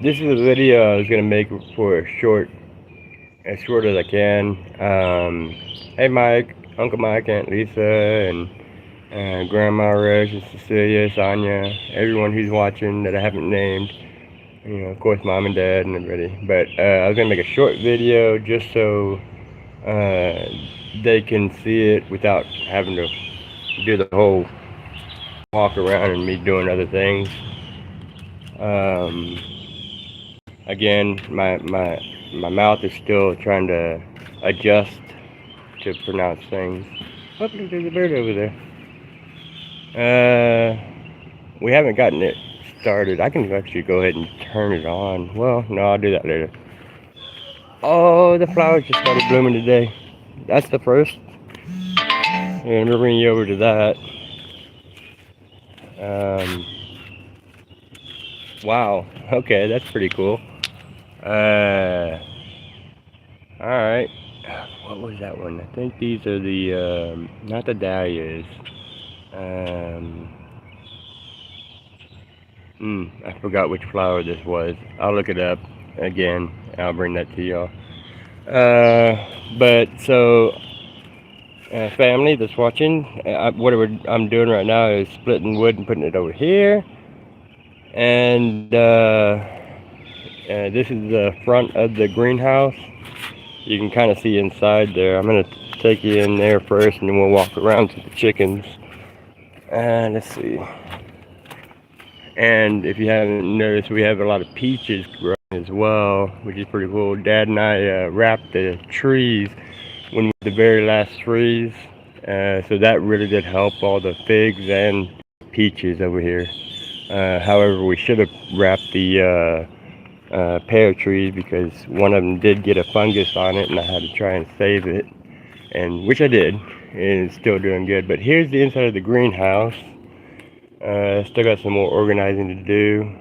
This is a video I was gonna make for as short as I can. Hey Mike, Uncle Mike, Aunt Lisa, and Grandma Rose, and Cecilia, Sonia, everyone who's watching that I haven't named. You know, of course, Mom and Dad and everybody. But I was gonna make a short video just so uh, they can see it without having to do the whole walk around and me doing other things. Um, Again, my mouth is still trying to adjust to pronounce things. Oh, look, there's a bird over there. We haven't gotten it started. I can actually go ahead and turn it on. Well, no, I'll do that later. Oh, the flowers just started blooming today. That's the first. And I'm gonna bring you over to that. Um, wow. Okay, that's pretty cool. All right. What was that one? I think these are the not the dahlias. Um, I forgot which flower this was. I'll look it up again. I'll bring that to y'all. But so family that's watching, whatever I'm doing right now is splitting wood and putting it over here. And this is the front of the greenhouse. You can kind of see inside there. I'm gonna take you in there first, and then we'll walk around to the chickens. Let's see. And if you haven't noticed, we have a lot of peaches growing as well, which is pretty cool. Dad and I wrapped the trees when we did the very last freeze, so that really did help all the figs and peaches over here. However, we should have wrapped the pear trees because one of them did get a fungus on it, and I had to try and save it, and which I did, and it's still doing good. But here's the inside of the greenhouse. Still got some more organizing to do.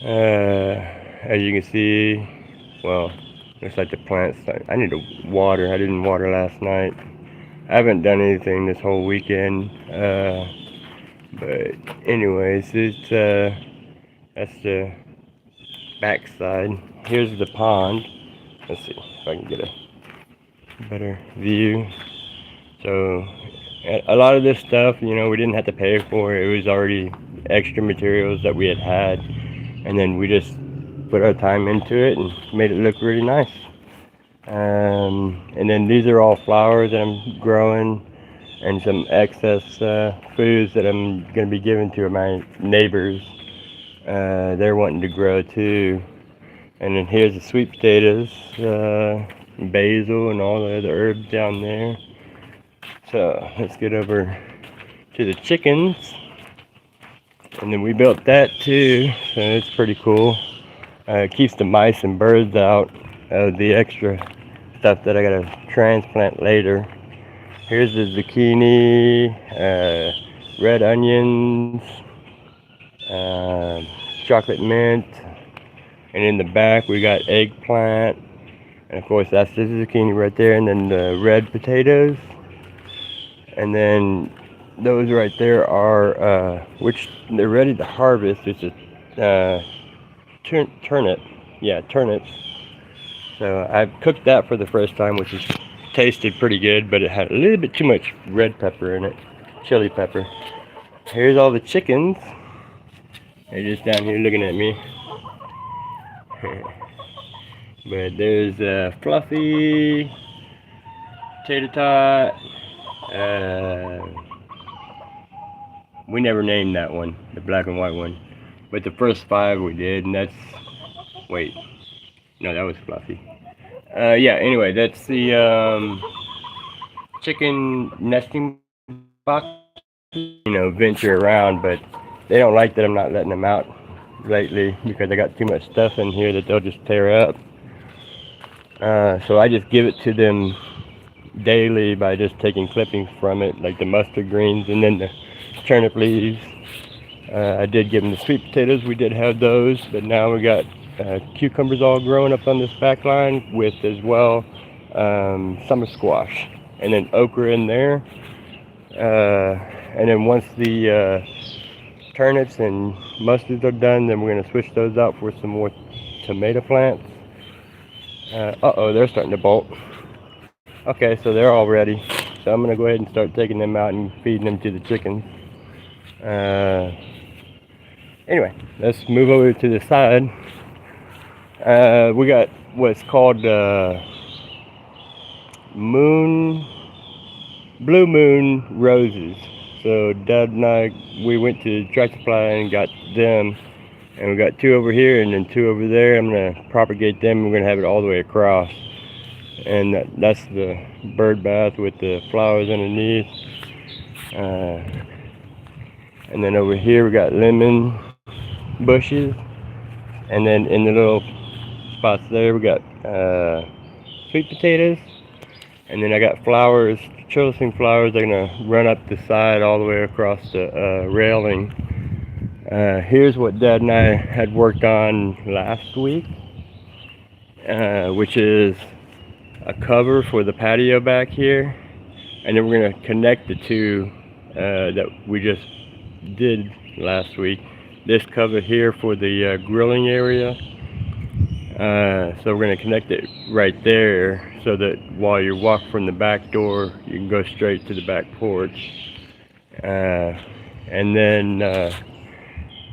As you can see, well, looks like the plants. I need to water. I didn't water last night. I haven't done anything this whole weekend. But anyways, it's that's the back side. Here's the pond. Let's see if I can get a better view. So a lot of this stuff, you know, we didn't have to pay for. It was already extra materials that we had, and then we just put our time into it and made it look really nice. And then these are all flowers that I'm growing, and some excess foods that I'm going to be giving to my neighbors. They're wanting to grow too. And then here's the sweet potatoes, basil, and all the other herbs down there. So let's get over to the chickens. And then we built that too, so it's pretty cool. It keeps the mice and birds out of the extra stuff that I gotta transplant later. Here's the zucchini, red onions, chocolate mint, and in the back we got eggplant, and of course that's the zucchini right there, and then the red potatoes, and then those right there are which they're ready to harvest. It's a turnip, yeah, turnips. So I've cooked that for the first time, which is tasted pretty good, but it had a little bit too much red pepper in it, chili pepper. Here's all the chickens. They're just down here looking at me. But there's Fluffy, Tater Tot. We never named that one, the black and white one. But the first 5 we did, and that's, wait, no, that was Fluffy. Yeah, anyway, that's the chicken nesting box. You know, venture around, but they don't like that I'm not letting them out lately because I got too much stuff in here that they'll just tear up. So I just give it to them daily by just taking clippings from it, like the mustard greens and then the turnip leaves. I did give them the sweet potatoes. We did have those, but now we got cucumbers all growing up on this back line with as well summer squash, and then okra in there. And then once the turnips and mustards are done, then we're going to switch those out for some more tomato plants. Uh-oh, they're starting to bolt. Okay, so they're all ready. So I'm going to go ahead and start taking them out and feeding them to the chickens. Anyway, let's move over to the side. We got what's called blue moon roses. So Dad and I, we went to Tractor Supply and got them, and we got 2 over here and then 2 over there. I'm gonna propagate them. We're gonna have it all the way across, and that's the bird bath with the flowers underneath. And then over here we got lemon bushes, and then in the little spots there we got sweet potatoes, and then I got flowers, trellising flowers. They're gonna run up the side all the way across the railing. Here's what Dad and I had worked on last week, which is a cover for the patio back here, and then we're gonna connect the 2 that we just did last week. This cover here for the grilling area. So we're going to connect it right there so that while you walk from the back door, you can go straight to the back porch. And then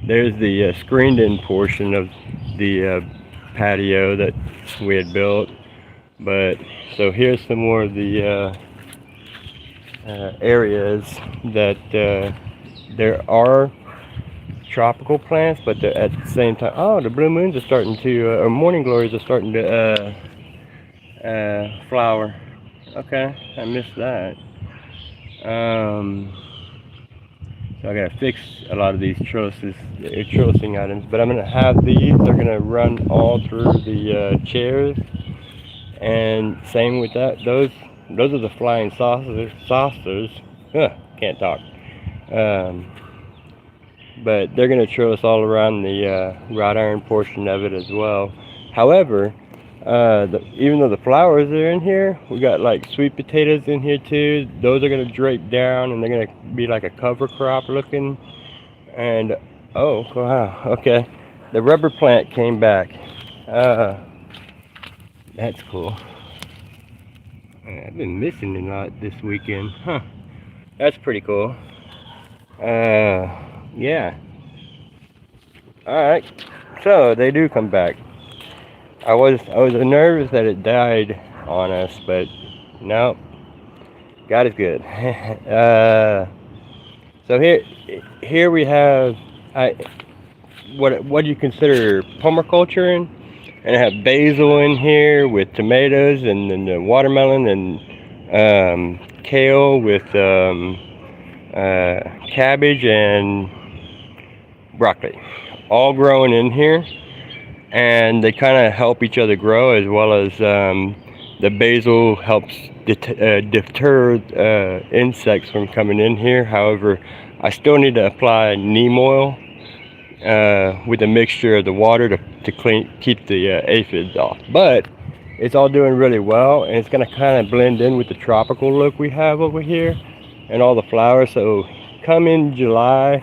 there's the screened-in portion of the patio that we had built. But so here's some more of the areas that there are tropical plants, but at the same time, oh, the blue moons are starting to, or morning glories are starting to flower. Okay, I missed that. So I gotta fix a lot of these trellising items, but I'm gonna have these. They're gonna run all through the chairs, and same with that. Those are the flying saucers. Can't talk. But they're going to trellis all around the wrought iron portion of it as well. However, even though the flowers are in here, we got like sweet potatoes in here too. Those are going to drape down, and they're going to be like a cover crop looking. And oh wow, okay, the rubber plant came back. That's cool. I've been missing a lot this weekend, huh? That's pretty cool. Yeah. Alright. So they do come back. I was nervous that it died on us, but no. God is good. So here we have what do you consider permaculture, and I have basil in here with tomatoes, and then the watermelon, and kale with cabbage and broccoli, all growing in here, and they kind of help each other grow, as well as the basil helps deter insects from coming in here. However, I still need to apply neem oil with a mixture of the water to keep the aphids off. But it's all doing really well, and it's going to kind of blend in with the tropical look we have over here and all the flowers. So come in July,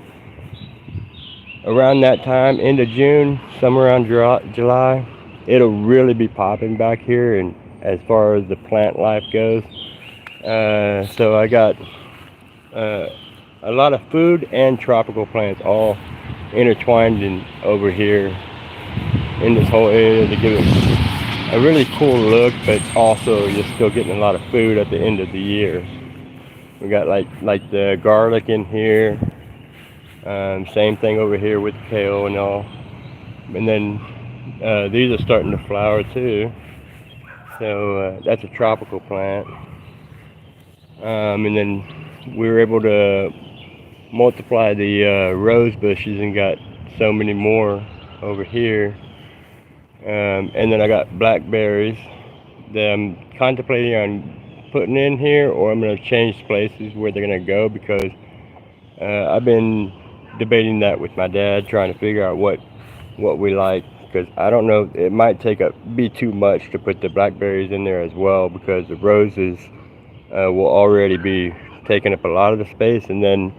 around that time, end of June, somewhere around July, it'll really be popping back here, and as far as the plant life goes. So I got a lot of food and tropical plants all intertwined over here in this whole area to give it a really cool look, but also you're still getting a lot of food at the end of the year. We got like the garlic in here. Same thing over here with kale and all. And then these are starting to flower too. So that's a tropical plant. And then we were able to multiply the rose bushes and got so many more over here. And then I got blackberries that I'm contemplating on putting in here, or I'm going to change places where they're going to go, because I've been debating that with my dad, trying to figure out what we like, because I don't know, it might be too much to put the blackberries in there as well, because the roses will already be taking up a lot of the space, and then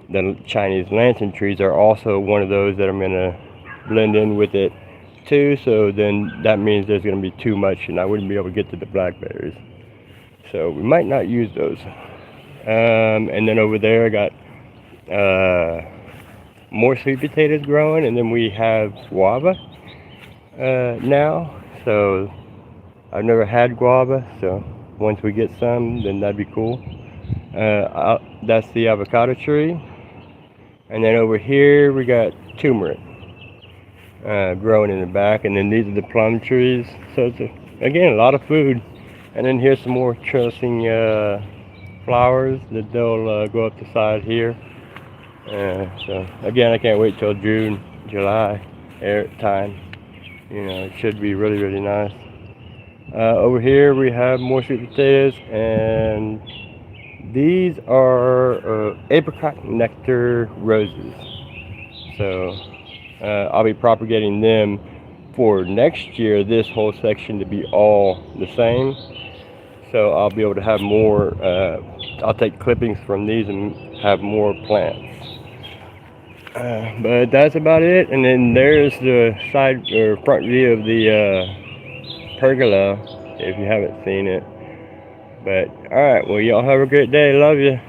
the Chinese lantern trees are also one of those that I'm gonna blend in with it too. So then that means there's gonna be too much, and I wouldn't be able to get to the blackberries. So we might not use those. And then over there I got more sweet potatoes growing, and then we have guava now. So I've never had guava, so once we get some, then that'd be cool. That's the avocado tree, and then over here we got turmeric growing in the back, and then these are the plum trees. So it's again a lot of food. And then here's some more trellising flowers that they'll go up the side here. So again, I can't wait till June, July time. You know, it should be really, really nice. Over here we have more sweet potatoes, and these are apricot nectar roses. So I'll be propagating them for next year, this whole section to be all the same. So I'll be able to have more, I'll take clippings from these and have more plants. But that's about it. And then there's the side or front view of the pergola, if you haven't seen it. But alright, well, y'all have a great day. Love you.